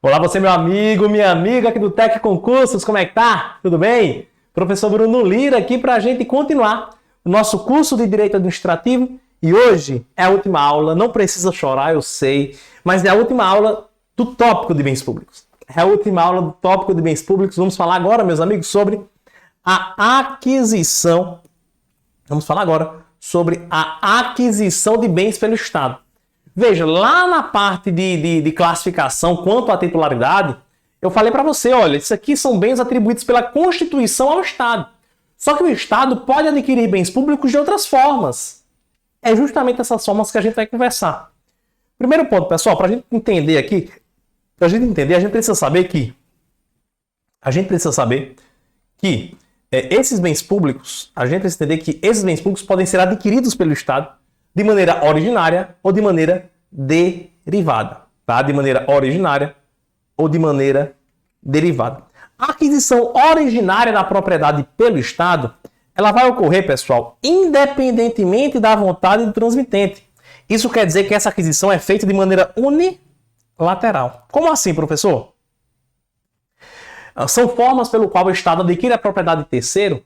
Olá você, meu amigo, minha amiga aqui do Tec Concursos, como é que tá? Tudo bem? Professor Bruno Lira aqui para a gente continuar o nosso curso de Direito Administrativo e hoje é a última aula, não precisa chorar, eu sei, mas é a última aula do tópico de bens públicos. É a última aula do tópico de bens públicos, vamos falar agora, meus amigos, sobre a aquisição, vamos falar agora sobre a aquisição de bens pelo Estado. Veja, lá na parte de classificação quanto à titularidade, eu falei para você, olha, isso aqui são bens atribuídos pela Constituição ao Estado. Só que o Estado pode adquirir bens públicos de outras formas. É justamente essas formas que a gente vai conversar. Primeiro ponto, pessoal, para a gente entender aqui, a gente precisa saber que esses bens públicos, a gente precisa entender que esses bens públicos podem ser adquiridos pelo Estado de maneira originária ou de maneira derivada, tá? De maneira originária ou de maneira derivada. A aquisição originária da propriedade pelo Estado, ela vai ocorrer, pessoal, independentemente da vontade do transmitente. Isso quer dizer que essa aquisição é feita de maneira unilateral. Como assim, professor? São formas pelo qual o Estado adquire a propriedade de terceiro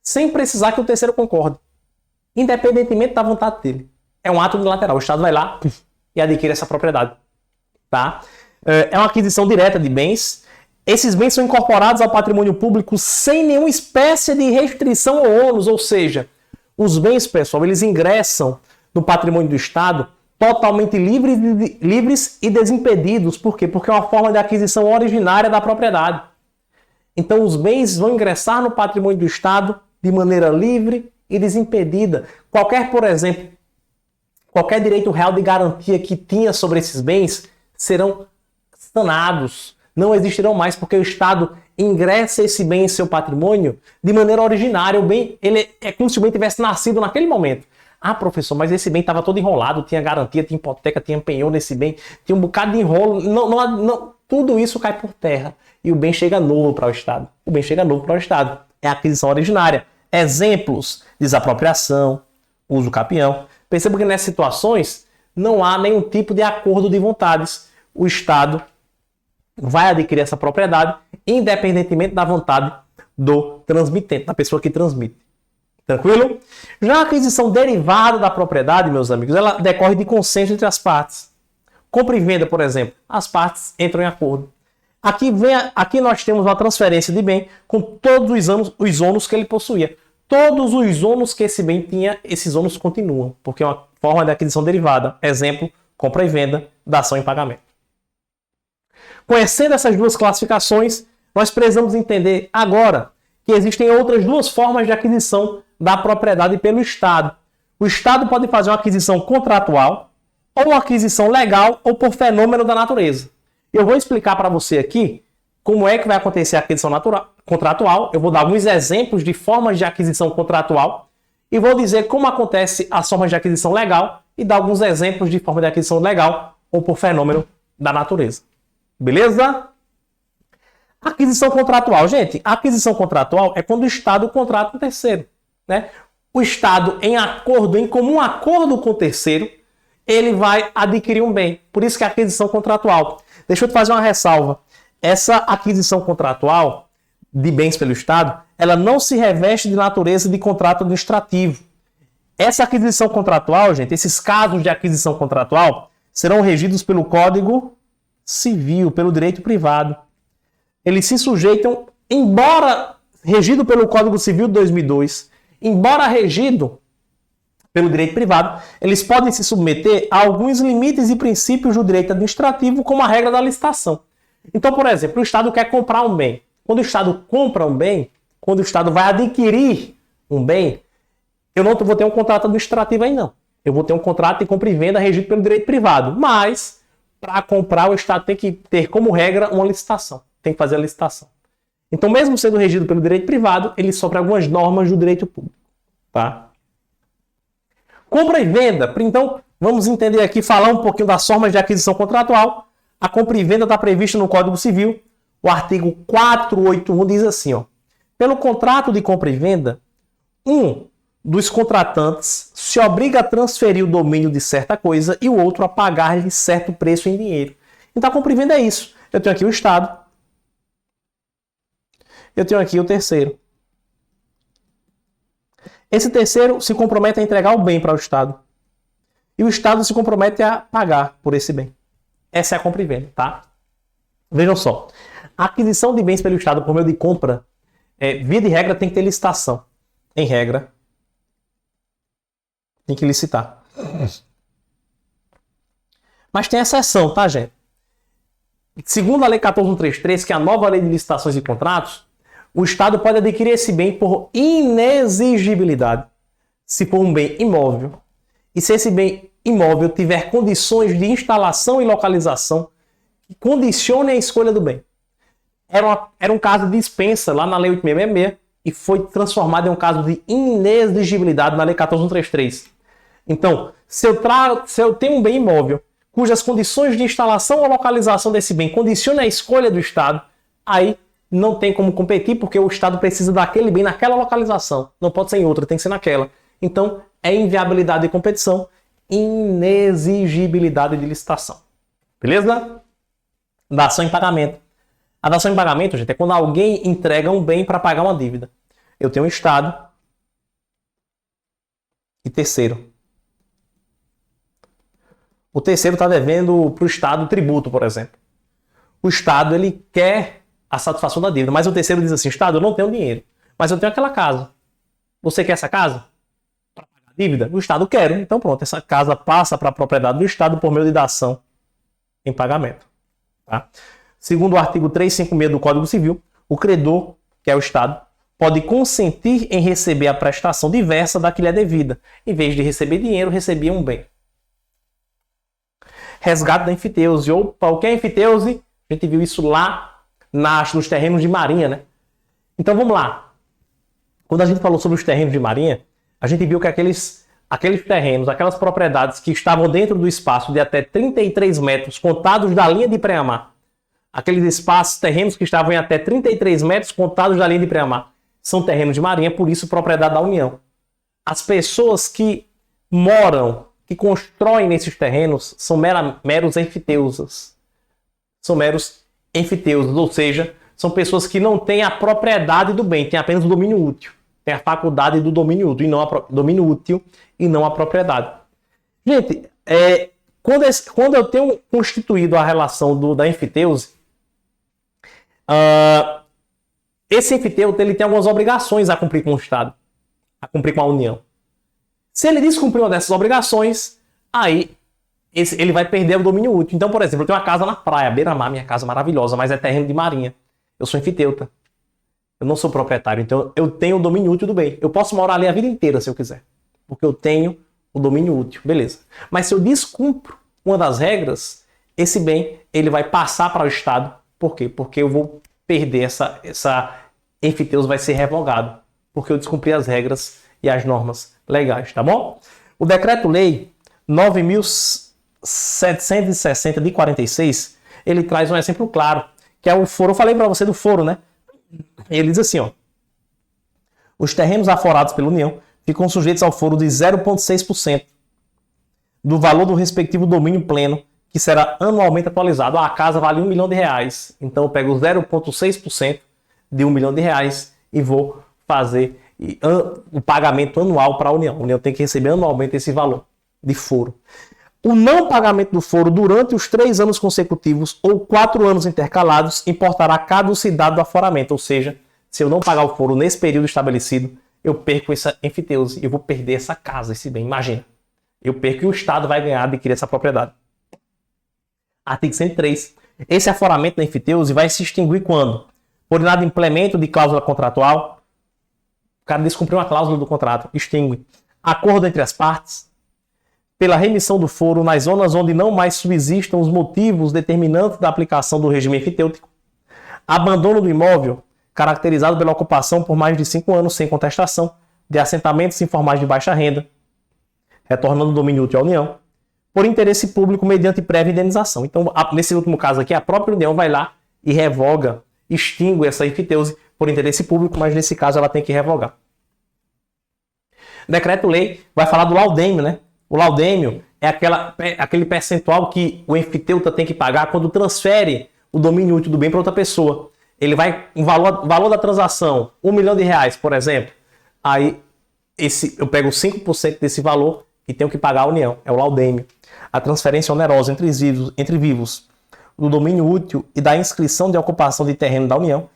sem precisar que o terceiro concorde, independentemente da vontade dele. É um ato unilateral. O Estado vai lá e adquire essa propriedade. Tá? É uma aquisição direta de bens. Esses bens são incorporados ao patrimônio público sem nenhuma espécie de restrição ou ônus. Ou seja, os bens, pessoal, eles ingressam no patrimônio do Estado totalmente livres e desimpedidos. Por quê? Porque é uma forma de aquisição originária da propriedade. Então, os bens vão ingressar no patrimônio do Estado de maneira livre e desimpedida. Por exemplo, qualquer direito real de garantia que tinha sobre esses bens serão sanados. Não existirão mais, porque o Estado ingressa esse bem em seu patrimônio de maneira originária. O bem, ele é como se o bem tivesse nascido naquele momento. Ah, professor, mas esse bem estava todo enrolado, tinha garantia, tinha hipoteca, tinha penhor nesse bem, tinha um bocado de enrolo. Não, tudo isso cai por terra e o bem chega novo para o Estado. O bem chega novo para o Estado. É a aquisição originária. Exemplos: desapropriação, uso capião. Perceba que nessas situações não há nenhum tipo de acordo de vontades. O Estado vai adquirir essa propriedade independentemente da vontade do transmitente, da pessoa que transmite. Tranquilo? Já a aquisição derivada da propriedade, meus amigos, ela decorre de consenso entre as partes. Compra e venda, por exemplo, as partes entram em acordo. Aqui nós temos uma transferência de bem com todos os ônus que ele possuía. Todos os ônus que esse bem tinha, esses ônus continuam, porque é uma forma de aquisição derivada. Exemplo, compra e venda, dação em pagamento. Conhecendo essas duas classificações, nós precisamos entender agora que existem outras duas formas de aquisição da propriedade pelo Estado. O Estado pode fazer uma aquisição contratual, ou uma aquisição legal, ou por fenômeno da natureza. Eu vou explicar para você aqui como é que vai acontecer a aquisição contratual. Eu vou dar alguns exemplos de formas de aquisição contratual e vou dizer como acontece as formas de aquisição legal e dar alguns exemplos de forma de aquisição legal ou por fenômeno da natureza. Beleza? Aquisição contratual. Gente, a aquisição contratual é quando o Estado contrata um terceiro, né? O Estado, em comum acordo com o terceiro, ele vai adquirir um bem. Por isso que é a aquisição contratual. Deixa eu te fazer uma ressalva. Essa aquisição contratual de bens pelo Estado, ela não se reveste de natureza de contrato administrativo. Essa aquisição contratual, gente, esses casos de aquisição contratual serão regidos pelo Código Civil, pelo direito privado. Eles se sujeitam, embora regido pelo Código Civil de 2002, embora regido pelo direito privado, eles podem se submeter a alguns limites e princípios do direito administrativo, como a regra da licitação. Então, por exemplo, o Estado quer comprar um bem. Quando o Estado compra um bem, quando o Estado vai adquirir um bem, eu não vou ter um contrato administrativo aí, não. Eu vou ter um contrato de compra e venda regido pelo direito privado. Mas, para comprar, o Estado tem que ter como regra uma licitação. Tem que fazer a licitação. Então, mesmo sendo regido pelo direito privado, ele sofre algumas normas do direito público. Tá? Compra e venda. Então, vamos entender aqui, falar um pouquinho das formas de aquisição contratual. A compra e venda está prevista no Código Civil. O artigo 481 diz assim, ó: pelo contrato de compra e venda, dos contratantes se obriga a transferir o domínio de certa coisa e o outro a pagar-lhe certo preço em dinheiro. Então a compra e venda é isso. Eu tenho aqui o Estado. Eu tenho aqui o terceiro. Esse terceiro se compromete a entregar o bem para o Estado. E o Estado se compromete a pagar por esse bem. Essa é a compra e venda, tá? Vejam só. A aquisição de bens pelo Estado por meio de compra, via de regra, tem que ter licitação. Em regra, tem que licitar. Mas tem exceção, tá, gente? Segundo a Lei 14.133, que é a nova Lei de Licitações e Contratos, o Estado pode adquirir esse bem por inexigibilidade, se for um bem imóvel, e se esse bem imóvel tiver condições de instalação e localização que condicionem a escolha do bem. Era um caso de dispensa lá na Lei 8.666 e foi transformado em um caso de inexigibilidade na Lei 14.133. Então, se eu tenho um bem imóvel cujas condições de instalação ou localização desse bem condicionam a escolha do Estado, aí não tem como competir, porque o Estado precisa daquele bem naquela localização. Não pode ser em outra, tem que ser naquela. Então, é inviabilidade de competição, inexigibilidade de licitação. Beleza? Dação em pagamento. A dação em pagamento, gente, é quando alguém entrega um bem para pagar uma dívida. Eu tenho um Estado e terceiro. O terceiro está devendo para o Estado tributo, por exemplo. O Estado ele quer a satisfação da dívida, mas o terceiro diz assim: Estado, eu não tenho dinheiro, mas eu tenho aquela casa. Você quer essa casa? Para pagar a dívida? O Estado quer. Então pronto, essa casa passa para a propriedade do Estado por meio de dação em pagamento. Tá? Segundo o artigo 356 do Código Civil, o credor, que é o Estado, pode consentir em receber a prestação diversa da que lhe é devida. Em vez de receber dinheiro, recebia um bem. Resgate da enfiteuse. Opa, o que é enfiteuse? A gente viu isso lá nos terrenos de marinha, né? Então vamos lá. Quando a gente falou sobre os terrenos de marinha, a gente viu que aqueles terrenos, aquelas propriedades que estavam dentro do espaço de até 33 metros contados da linha de pré-amar, aqueles espaços, terrenos que estavam em até 33 metros contados da linha de pré-amar, são terrenos de marinha, por isso propriedade da União. As pessoas que moram, que constroem nesses terrenos, são meros enfiteusas. São meros enfiteusas, ou seja, são pessoas que não têm a propriedade do bem, têm apenas o domínio útil. Tem a faculdade do domínio útil e não a propriedade. Gente, quando eu tenho constituído a relação da enfiteuse, esse enfiteuta ele tem algumas obrigações a cumprir com o Estado, a cumprir com a União. Se ele descumprir uma dessas obrigações, aí ele vai perder o domínio útil. Então, por exemplo, eu tenho uma casa na praia, beira-mar, minha casa maravilhosa, mas é terreno de marinha. Eu sou enfiteuta. Eu não sou proprietário, então eu tenho o domínio útil do bem. Eu posso morar ali a vida inteira se eu quiser, porque eu tenho o domínio útil, beleza. Mas se eu descumpro uma das regras, esse bem ele vai passar para o Estado. Por quê? Porque eu vou perder essa enfiteuse, vai ser revogado, porque eu descumpri as regras e as normas legais, tá bom? O Decreto-Lei 9.760 de 46, ele traz um exemplo claro, que é o foro. Eu falei para você do foro, né? Ele diz assim, ó: os terrenos aforados pela União ficam sujeitos ao foro de 0,6% do valor do respectivo domínio pleno, que será anualmente atualizado. A casa vale R$1 milhão, então eu pego 0,6% de R$1 milhão e vou fazer o pagamento anual para a União. A União tem que receber anualmente esse valor de foro. O não pagamento do foro durante os 3 anos consecutivos ou 4 anos intercalados importará caducidade do aforamento. Ou seja, se eu não pagar o foro nesse período estabelecido, eu perco essa enfiteuse, eu vou perder essa casa, esse bem. Imagina, eu perco e o Estado vai ganhar adquirir essa propriedade. Artigo 103. Esse aforamento da enfiteuse vai se extinguir quando? Por inadimplemento de cláusula contratual. O cara descumpriu uma cláusula do contrato, extingue. Acordo entre as partes. Pela remissão do foro nas zonas onde não mais subsistam os motivos determinantes da aplicação do regime enfitêutico. Abandono do imóvel, caracterizado pela ocupação por mais de 5 anos sem contestação de assentamentos informais de baixa renda, retornando o domínio útil à União, por interesse público mediante prévia indenização. Então, nesse último caso aqui, a própria União vai lá e revoga, extingue essa enfiteuse por interesse público, mas nesse caso ela tem que revogar. Decreto-lei vai falar do laudêmio, né? O laudêmio é aquele percentual que o enfiteuta tem que pagar quando transfere o domínio útil do bem para outra pessoa. Ele vai, o valor da transação, R$1 milhão, por exemplo. Aí eu pego 5% desse valor e tenho que pagar a união. É o laudêmio. A transferência onerosa entre vivos do domínio útil e da inscrição de ocupação de terreno da união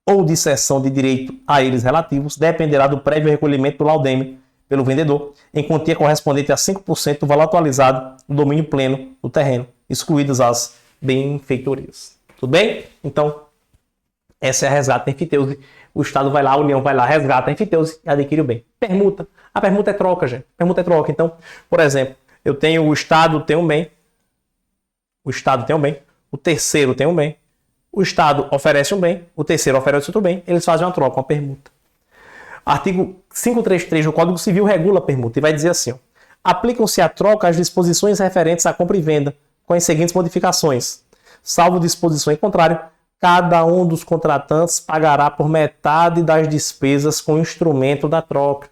ou de cessão de direito a eles relativos dependerá do prévio recolhimento do laudêmio pelo vendedor, em quantia correspondente a 5% do valor atualizado do domínio pleno do terreno, excluídas as benfeitorias. Tudo bem? Então, essa é a resgate da enfiteuse. O Estado vai lá, a União vai lá, resgata a enfiteuse e adquire o bem. Permuta. A permuta é troca, gente. Permuta é troca. Então, por exemplo, eu tenho o Estado tem um bem. O Estado tem um bem. O terceiro tem um bem. O Estado oferece um bem. O terceiro oferece outro bem. Eles fazem uma troca, uma permuta. Artigo 533 do Código Civil regula a permuta e vai dizer assim: aplicam-se à troca as disposições referentes à compra e venda, com as seguintes modificações. Salvo disposição em contrário, cada um dos contratantes pagará por metade das despesas com o instrumento da troca.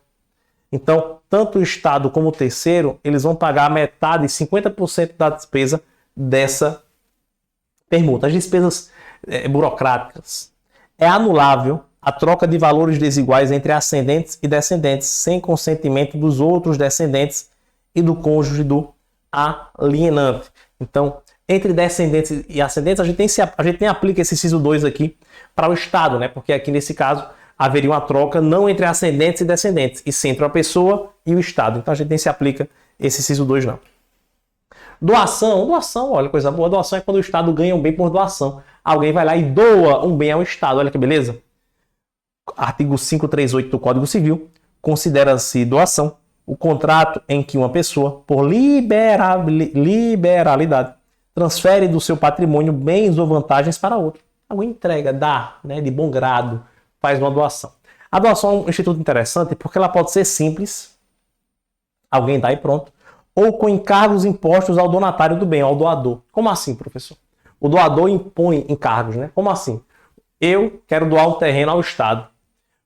Então, tanto o Estado como o terceiro, eles vão pagar metade, 50% da despesa dessa permuta. As despesas burocráticas. É anulável a troca de valores desiguais entre ascendentes e descendentes, sem consentimento dos outros descendentes e do cônjuge do alienante. Então, entre descendentes e ascendentes, a gente nem aplica esse inciso 2 aqui para o Estado, né? Porque aqui nesse caso haveria uma troca não entre ascendentes e descendentes, e sim entre a pessoa e o Estado. Então a gente nem se aplica esse inciso 2 não. Doação, olha, coisa boa. Doação é quando o Estado ganha um bem por doação. Alguém vai lá e doa um bem ao Estado, olha que beleza. Artigo 538 do Código Civil, considera-se doação o contrato em que uma pessoa, por liberalidade, transfere do seu patrimônio bens ou vantagens para outro. Alguém entrega, dá, né, de bom grado, faz uma doação. A doação é um instituto interessante porque ela pode ser simples, alguém dá e pronto, ou com encargos impostos ao donatário do bem, ao doador. Como assim, professor? O doador impõe encargos, né? Como assim? Eu quero doar um terreno ao Estado,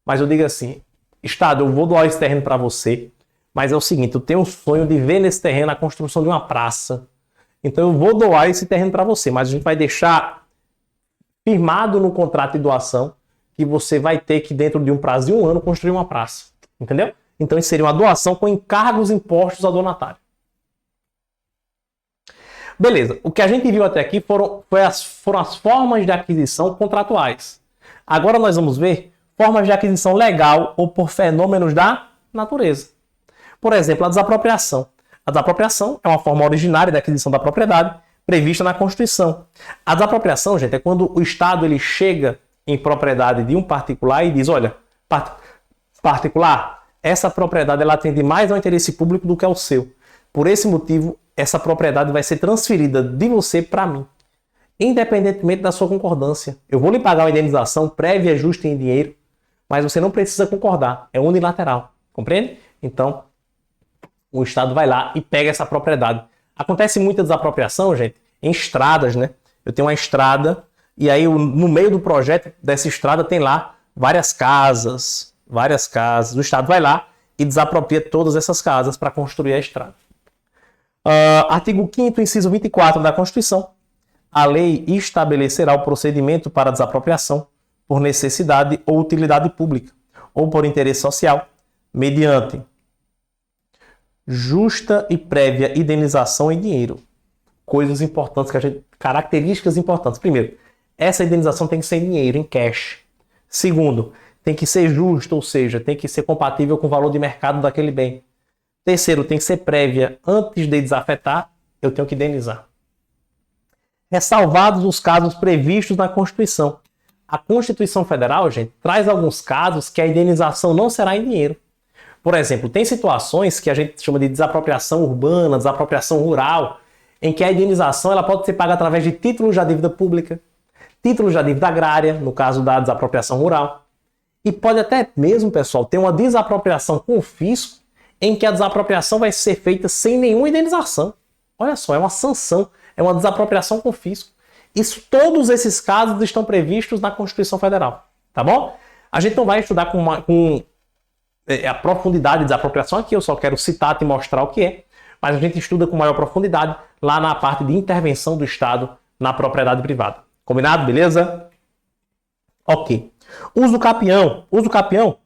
mas eu digo assim: Estado, eu vou doar esse terreno para você, mas é o seguinte, eu tenho um sonho de ver nesse terreno a construção de uma praça. Então eu vou doar esse terreno para você, mas a gente vai deixar firmado no contrato de doação que você vai ter que, dentro de um prazo de 1 ano, construir uma praça. Entendeu? Então isso seria uma doação com encargos impostos ao donatário. Beleza, o que a gente viu até aqui foram as formas de aquisição contratuais. Agora nós vamos ver formas de aquisição legal ou por fenômenos da natureza. Por exemplo, a desapropriação. A desapropriação é uma forma originária da aquisição da propriedade prevista na Constituição. A desapropriação, gente, é quando o Estado ele chega em propriedade de um particular e diz: olha, particular, essa propriedade ela atende mais ao interesse público do que ao seu. Por esse motivo, essa propriedade vai ser transferida de você para mim, independentemente da sua concordância. Eu vou lhe pagar uma indenização prévia, justa em dinheiro, mas você não precisa concordar, é unilateral, compreende? Então, o Estado vai lá e pega essa propriedade. Acontece muita desapropriação, gente, em estradas, né? Eu tenho uma estrada e aí no meio do projeto dessa estrada tem lá várias casas. O Estado vai lá e desapropria todas essas casas para construir a estrada. Artigo 5º, inciso 24 da Constituição. A lei estabelecerá o procedimento para desapropriação por necessidade ou utilidade pública ou por interesse social, mediante justa e prévia indenização em dinheiro. Coisas importantes, características importantes. Primeiro, essa indenização tem que ser em dinheiro, em cash. Segundo, tem que ser justa, ou seja, tem que ser compatível com o valor de mercado daquele bem. Terceiro, tem que ser prévia. Antes de desafetar, eu tenho que indenizar. Ressalvados os casos previstos na Constituição. A Constituição Federal, gente, traz alguns casos que a indenização não será em dinheiro. Por exemplo, tem situações que a gente chama de desapropriação urbana, desapropriação rural, em que a indenização ela pode ser paga através de títulos da dívida pública, títulos da dívida agrária, no caso da desapropriação rural, e pode até mesmo, pessoal, ter uma desapropriação com fisco, em que a desapropriação vai ser feita sem nenhuma indenização. Olha só, é uma sanção, é uma desapropriação com fisco. Todos esses casos estão previstos na Constituição Federal, tá bom? A gente não vai estudar com a profundidade de desapropriação aqui, eu só quero citar e mostrar o que é, mas a gente estuda com maior profundidade lá na parte de intervenção do Estado na propriedade privada. Combinado? Beleza? Ok. Uso capião. Uso capião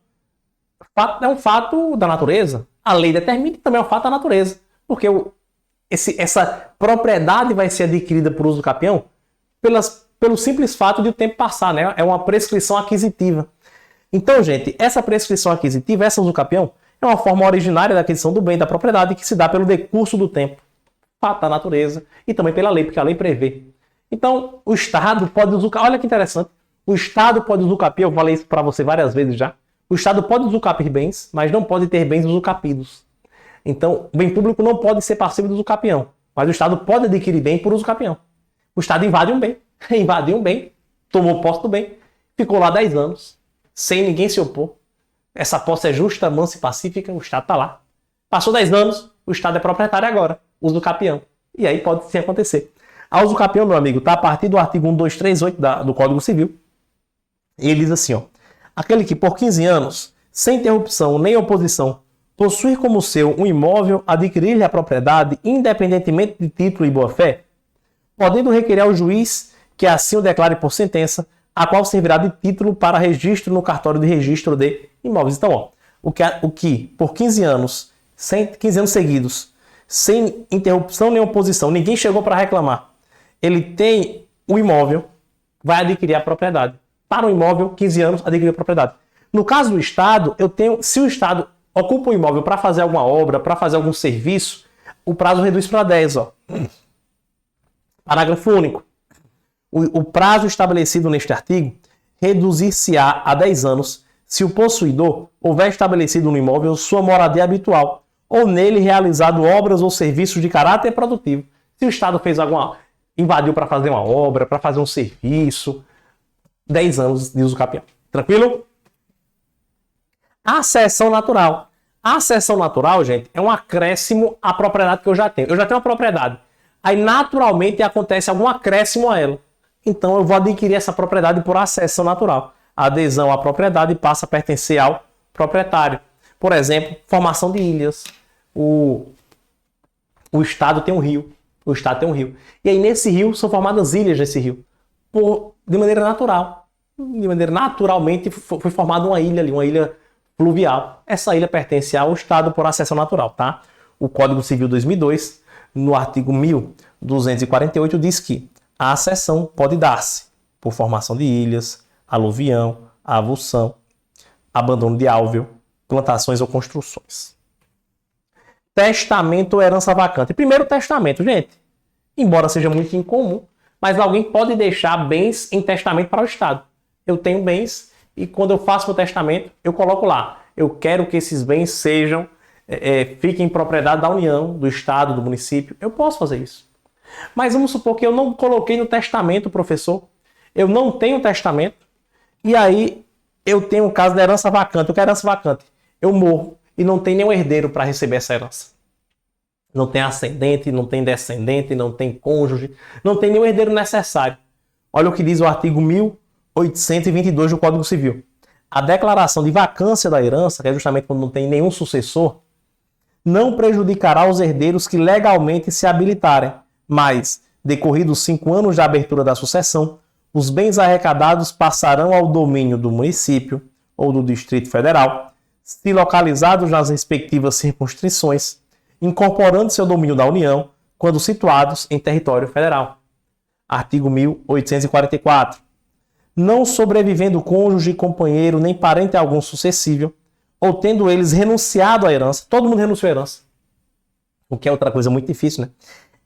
é um fato da natureza. A lei determina que também é um fato da natureza. Porque essa propriedade vai ser adquirida por uso capião pelo simples fato de o tempo passar, né? É uma prescrição aquisitiva. Então, gente, essa prescrição aquisitiva, essa uso capião, é uma forma originária da aquisição do bem da propriedade que se dá pelo decurso do tempo, fato da natureza, e também pela lei, porque a lei prevê. Então, o Estado pode usucapiar. Olha que interessante. O Estado pode usucapiar, eu falei isso para você várias vezes já. O Estado pode usucapiar bens, mas não pode ter bens usucapidos. Então, o bem público não pode ser passivo do usucapião, mas o Estado pode adquirir bem por usucapião. O Estado invade um bem, invadiu um bem, tomou posse do bem, ficou lá 10 anos, sem ninguém se opor. Essa posse é justa, mansa e pacífica, o Estado está lá. Passou 10 anos, o Estado é proprietário agora, usucapião. E aí pode sim acontecer. A usucapião, meu amigo, está a partir do artigo 1238 do Código Civil. E ele diz assim, ó: aquele que por 15 anos, sem interrupção nem oposição, possuir como seu um imóvel, adquirir-lhe a propriedade, independentemente de título e boa-fé, podendo requerer ao juiz que assim o declare por sentença, a qual servirá de título para registro no cartório de registro de imóveis. Então, ó, o que por 15 anos, 15 anos seguidos, sem interrupção nem oposição, ninguém chegou para reclamar, ele tem o imóvel, vai adquirir a propriedade. Para o imóvel, 15 anos, adquirir a propriedade. No caso do Estado, se o Estado ocupa o imóvel para fazer alguma obra, para fazer algum serviço, o prazo reduz para 10. Ó. Parágrafo único. O prazo estabelecido neste artigo reduzir-se-á a 10 anos se o possuidor houver estabelecido no imóvel sua moradia habitual ou nele realizado obras ou serviços de caráter produtivo. Se o Estado fez invadiu para fazer uma obra, para fazer um serviço, 10 anos de uso capião. Tranquilo? Acessão natural. A acessão natural, gente, é um acréscimo à propriedade que eu já tenho. Eu já tenho uma propriedade. Aí, naturalmente, acontece algum acréscimo a ela. Então, eu vou adquirir essa propriedade por acessão natural. A adesão à propriedade passa a pertencer ao proprietário. Por exemplo, formação de ilhas. O Estado tem um rio. O Estado tem um rio. E aí, nesse rio, são formadas ilhas nesse rio. De maneira natural. De maneira naturalmente, foi formada uma ilha ali, uma ilha fluvial. Essa ilha pertence ao Estado por acessão natural, tá? O Código Civil 2002, no artigo 1248, diz que a acessão pode dar-se por formação de ilhas, aluvião, avulsão, abandono de álveo, plantações ou construções. Testamento ou herança vacante. Primeiro, testamento, gente. Embora seja muito incomum, mas alguém pode deixar bens em testamento para o Estado. Eu tenho bens e quando eu faço meu testamento, eu coloco lá. Eu quero que esses bens fiquem em propriedade da União, do Estado, do município. Eu posso fazer isso. Mas vamos supor que eu não coloquei no testamento, professor. Eu não tenho testamento. E aí eu tenho o caso da herança vacante. Eu quero herança vacante. Eu morro e não tem nenhum herdeiro para receber essa herança. Não tem ascendente, não tem descendente, não tem cônjuge, não tem nenhum herdeiro necessário. Olha o que diz o artigo 1822 do Código Civil. A declaração de vacância da herança, que é justamente quando não tem nenhum sucessor, não prejudicará os herdeiros que legalmente se habilitarem, mas, decorridos 5 anos da abertura da sucessão, os bens arrecadados passarão ao domínio do município ou do Distrito Federal, se localizados nas respectivas circunscrições, incorporando-se ao domínio da União, quando situados em território federal. Artigo 1844. Não sobrevivendo cônjuge, companheiro, nem parente algum sucessível, ou tendo eles renunciado à herança, todo mundo renunciou à herança, o que é outra coisa muito difícil, né?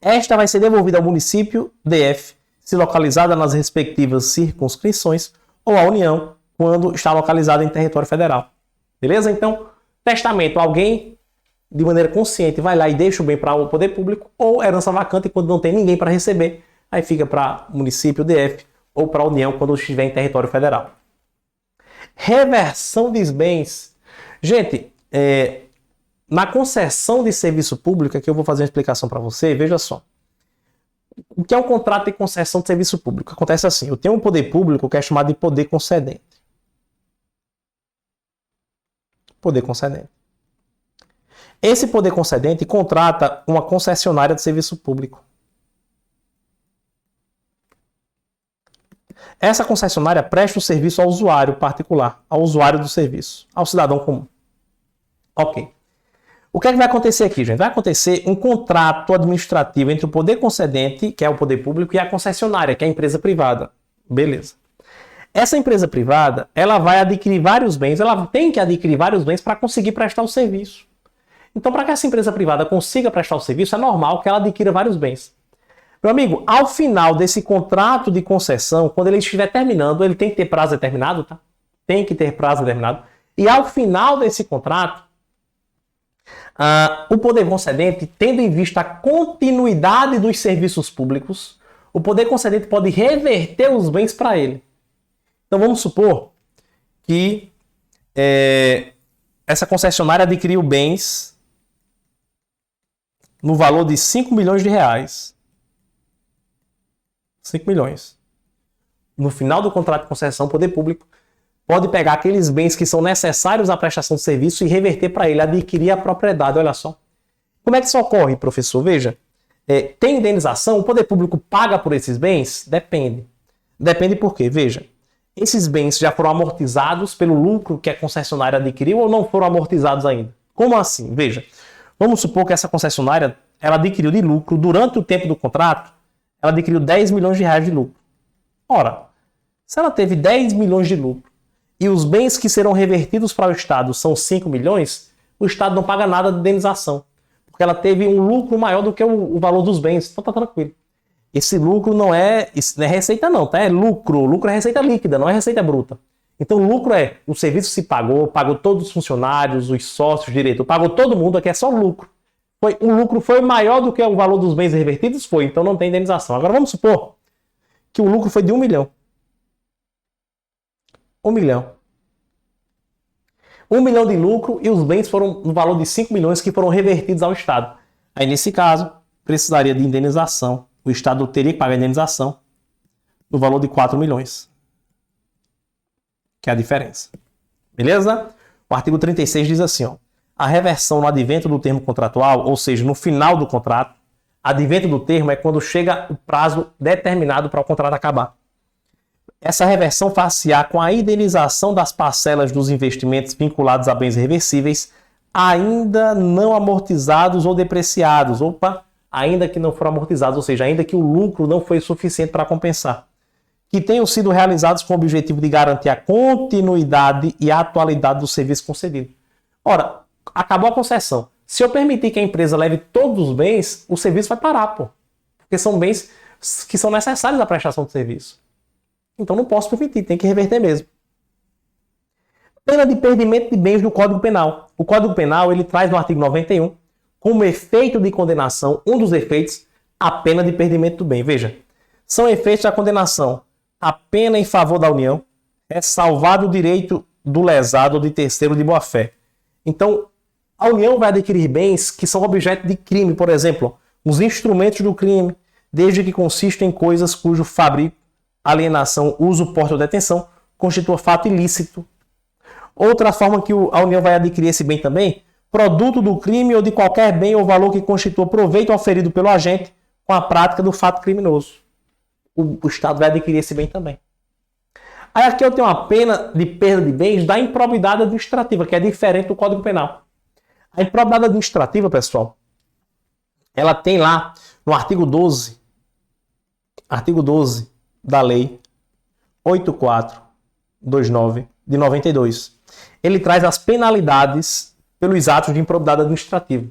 Esta vai ser devolvida ao município DF, se localizada nas respectivas circunscrições, ou à União, quando está localizada em território federal. Beleza? Então, testamento, alguém de maneira consciente vai lá e deixa o bem para o poder público, ou herança vacante quando não tem ninguém para receber, aí fica para o município DF ou para a União quando estiver em território federal. Reversão dos bens. Gente, na concessão de serviço público, aqui eu vou fazer uma explicação para você, veja só. O que é um contrato de concessão de serviço público? Acontece assim, eu tenho um poder público que é chamado de poder concedente. Poder concedente. Esse poder concedente contrata uma concessionária de serviço público. Essa concessionária presta o serviço ao usuário particular, ao usuário do serviço, ao cidadão comum. Ok. O que é que vai acontecer aqui, gente? Vai acontecer um contrato administrativo entre o poder concedente, que é o poder público, e a concessionária, que é a empresa privada. Beleza. Essa empresa privada, ela vai adquirir vários bens, ela tem que adquirir vários bens para conseguir prestar o serviço. Então, para que essa empresa privada consiga prestar o serviço, é normal que ela adquira vários bens. Meu amigo, ao final desse contrato de concessão, quando ele estiver terminando, ele tem que ter prazo determinado, tá? Tem que ter prazo determinado. E ao final desse contrato, o poder concedente, tendo em vista a continuidade dos serviços públicos, o poder concedente pode reverter os bens para ele. Então vamos supor que essa concessionária adquiriu bens no valor de 5 milhões de reais. 5 milhões. No final do contrato de concessão, o poder público pode pegar aqueles bens que são necessários à prestação de serviço e reverter para ele, adquirir a propriedade. Olha só. Como é que isso ocorre, professor? Veja, tem indenização? O poder público paga por esses bens? Depende. Depende por quê? Veja, esses bens já foram amortizados pelo lucro que a concessionária adquiriu ou não foram amortizados ainda? Como assim? Veja, vamos supor que essa concessionária ela adquiriu de lucro durante o tempo do contrato, ela adquiriu 10 milhões de reais de lucro. Ora, se ela teve 10 milhões de lucro e os bens que serão revertidos para o Estado são 5 milhões, o Estado não paga nada de indenização, porque ela teve um lucro maior do que o valor dos bens. Então tá tranquilo. Esse lucro não é receita não, tá? É lucro. Lucro é receita líquida, não é receita bruta. Então o lucro é o serviço se pagou todos os funcionários, os sócios, o diretor, pagou todo mundo, aqui é só lucro. O lucro foi maior do que o valor dos bens revertidos? Foi, então não tem indenização. Agora vamos supor que o lucro foi de 1 milhão. 1 milhão. 1 milhão de lucro e os bens foram no valor de 5 milhões que foram revertidos ao Estado. Aí nesse caso, precisaria de indenização. O Estado teria que pagar a indenização no valor de 4 milhões. Que é a diferença. Beleza? O artigo 36 diz assim, ó. A reversão no advento do termo contratual, ou seja, no final do contrato, advento do termo é quando chega o prazo determinado para o contrato acabar. Essa reversão far-se-á com a indenização das parcelas dos investimentos vinculados a bens reversíveis, ainda não amortizados ou depreciados. Ainda que não foram amortizados, ou seja, ainda que o lucro não foi suficiente para compensar. Que tenham sido realizados com o objetivo de garantir a continuidade e a atualidade do serviço concedido. Ora, acabou a concessão. Se eu permitir que a empresa leve todos os bens, o serviço vai parar, pô. Porque são bens que são necessários à prestação de serviço. Então não posso permitir, tem que reverter mesmo. Pena de perdimento de bens do Código Penal. O Código Penal, ele traz no artigo 91, como efeito de condenação, um dos efeitos, a pena de perdimento do bem. Veja, são efeitos da condenação. A pena em favor da União é salvado o direito do lesado ou de terceiro de boa-fé. Então, a União vai adquirir bens que são objeto de crime, por exemplo, os instrumentos do crime, desde que consistem em coisas cujo fabrico, alienação, uso, porte ou detenção constitua fato ilícito. Outra forma que a União vai adquirir esse bem também, produto do crime ou de qualquer bem ou valor que constitua proveito oferido pelo agente com a prática do fato criminoso. O Estado vai adquirir esse bem também. Aí aqui eu tenho uma pena de perda de bens da improbidade administrativa, que é diferente do Código Penal. A improbidade administrativa, pessoal, ela tem lá no artigo 12 da Lei 8429 de 92. Ele traz as penalidades pelos atos de improbidade administrativa.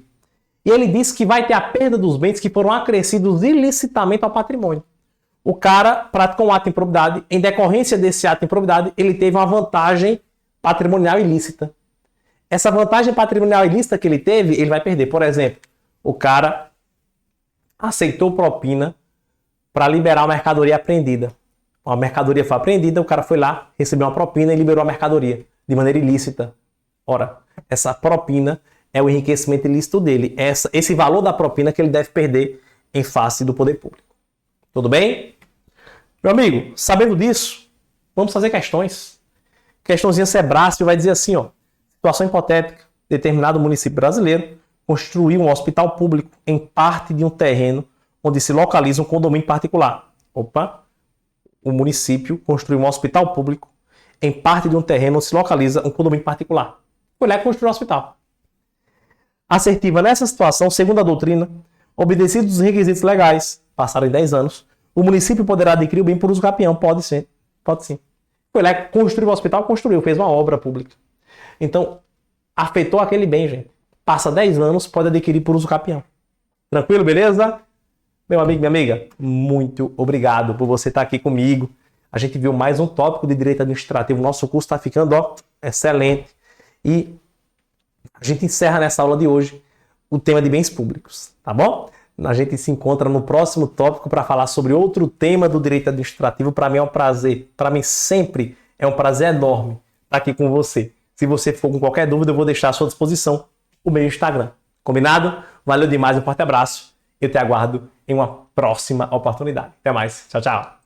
E ele diz que vai ter a perda dos bens que foram acrescidos ilicitamente ao patrimônio. O cara praticou um ato de improbidade, em decorrência desse ato de improbidade, ele teve uma vantagem patrimonial ilícita. Essa vantagem patrimonial ilícita que ele teve, ele vai perder. Por exemplo, o cara aceitou propina para liberar uma mercadoria apreendida. Uma mercadoria foi apreendida, o cara foi lá, recebeu uma propina e liberou a mercadoria de maneira ilícita. Ora, essa propina é o enriquecimento ilícito dele. Esse valor da propina que ele deve perder em face do poder público. Tudo bem? Meu amigo, sabendo disso, vamos fazer questões. Questãozinha Sebrácio vai dizer assim, ó. Situação hipotética: determinado município brasileiro construiu um hospital público em parte de um terreno onde se localiza um condomínio particular. Opa! O município construiu um hospital público em parte de um terreno onde se localiza um condomínio particular. Foi lá e construiu um hospital. Assertiva: nessa situação, segundo a doutrina, obedecidos os requisitos legais, passaram em 10 anos, o município poderá adquirir o bem por uso capião. Pode sim. Pode sim. Foi lá e construiu o hospital, fez uma obra pública. Então, afetou aquele bem, gente. Passa 10 anos, pode adquirir por uso capião. Tranquilo, beleza? Meu amigo, minha amiga, muito obrigado por você estar aqui comigo. A gente viu mais um tópico de direito administrativo. Nosso curso está ficando excelente. E a gente encerra nessa aula de hoje o tema de bens públicos, tá bom? A gente se encontra no próximo tópico para falar sobre outro tema do direito administrativo. Para mim é um prazer. Para mim sempre é um prazer enorme estar aqui com você. Se você for com qualquer dúvida, eu vou deixar à sua disposição o meu Instagram. Combinado? Valeu demais, um forte abraço. Eu te aguardo em uma próxima oportunidade. Até mais. Tchau, tchau.